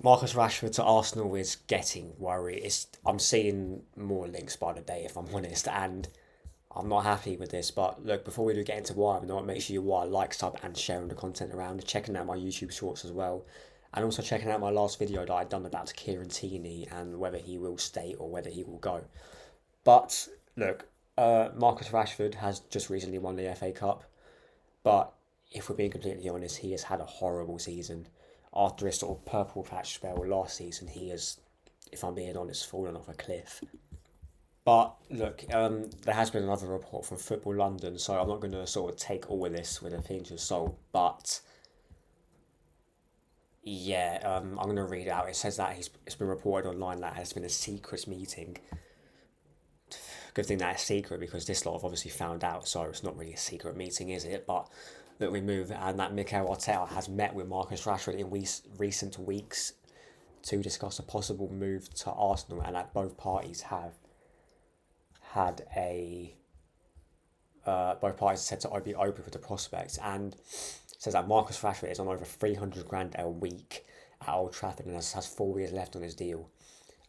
Marcus Rashford to Arsenal is getting worried. I'm seeing more links by the day, if I'm honest, and I'm not happy with this. But look, before we do get into why I'm not, make sure you are like, sub, and sharing the content around, checking out my YouTube shorts as well, and also checking out my last video that I've done about Kieran Tierney and whether he will stay or whether he will go. But look, Marcus Rashford has just recently won the FA Cup, but if we're being completely honest, he has had a horrible season. After his sort of purple patch spell last season, he has, if I'm being honest, fallen off a cliff. But look, there has been another report from Football London, so I'm not going to sort of take all of this with a pinch of salt. But yeah, I'm going to read it out. It says that it's been reported online that has been a secret meeting. Good thing that it's secret because this lot have obviously found out, so it's not really a secret meeting, is it? But that we move and that Mikel Arteta has met with Marcus Rashford in recent weeks to discuss a possible move to Arsenal, and that both parties have had a both parties said to be open for the prospects, and says that Marcus Rashford is on over 300 grand a week at Old Trafford and has 4 years left on his deal.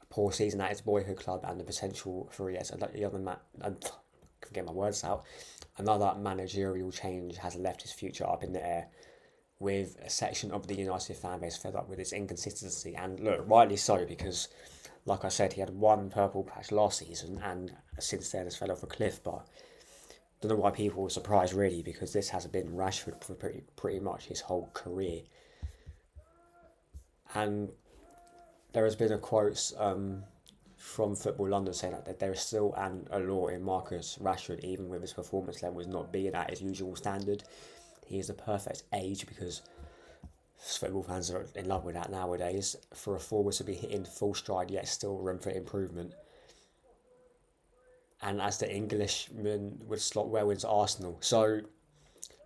A poor season at his boyhood club and the potential for yes, the other can get my words out. Another managerial change has left his future up in the air, with a section of the United fan base fed up with its inconsistency, and look, rightly so, because like I said, he had one purple patch last season and since then has fell off a cliff. But I don't know why people were surprised really, because this has been Rashford for pretty much his whole career. And there has been a quote from Football London saying that there is still an allure in Marcus Rashford, even with his performance levels not being at his usual standard. He is the perfect age, because football fans are in love with that nowadays, for a forward to be hitting full stride yet still room for improvement. And as the Englishman would slot well into Arsenal. So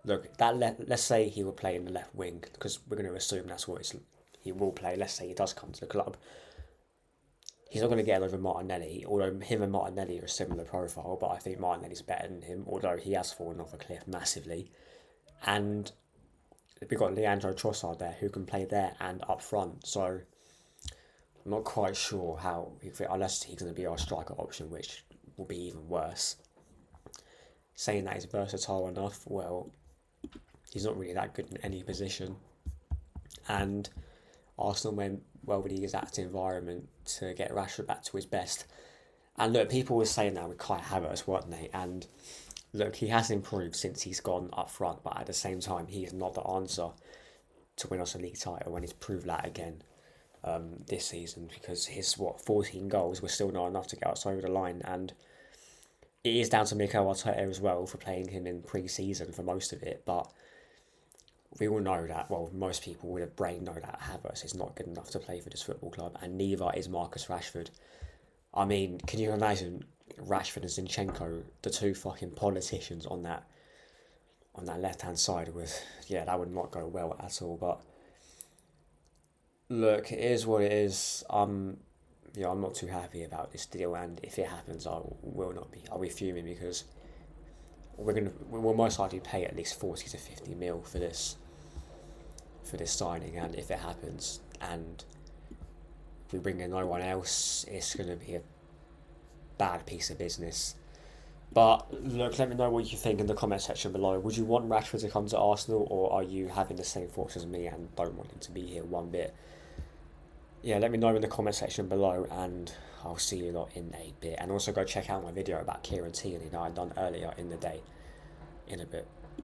look, let's say he will play in the left wing, because we're going to assume that's what he will play. Let's say he does come to the club. He's not going to get over Martinelli, although him and Martinelli are a similar profile, but I think Martinelli's better than him, although he has fallen off a cliff massively. And we've got Leandro Trossard there, who can play there and up front. So I'm not quite sure how, unless he's going to be our striker option, which will be even worse. Saying that he's versatile enough, well, he's not really that good in any position. And Arsenal went well with the exact environment to get Rashford back to his best. And look, people were saying that with Kai Havertz, weren't they? And look, he has improved since he's gone up front, but at the same time, he is not the answer to win us a league title, and he's proved that again this season, because his 14 goals were still not enough to get us over the line. And it is down to Mikel Arteta as well for playing him in pre-season for most of it, but we all know that, well, most people with a brain know that Havertz is not good enough to play for this football club, and neither is Marcus Rashford. I mean, can you imagine Rashford and Zinchenko, the two fucking politicians on that left-hand side? That would not go well at all. But look, it is what it is. I'm not too happy about this deal, and if it happens, I'll be fuming, because we'll most likely pay at least 40 to 50 mil for this signing, and if it happens and we bring in no one else, it's going to be a bad piece of business. But look, let me know what you think in the comment section below. Would you want Rashford to come to Arsenal, or are you having the same thoughts as me and don't want him to be here one bit? Yeah, let me know in the comment section below, and I'll see you lot in a bit. And also go check out my video about Kieran Tierney that I done earlier in the day in a bit.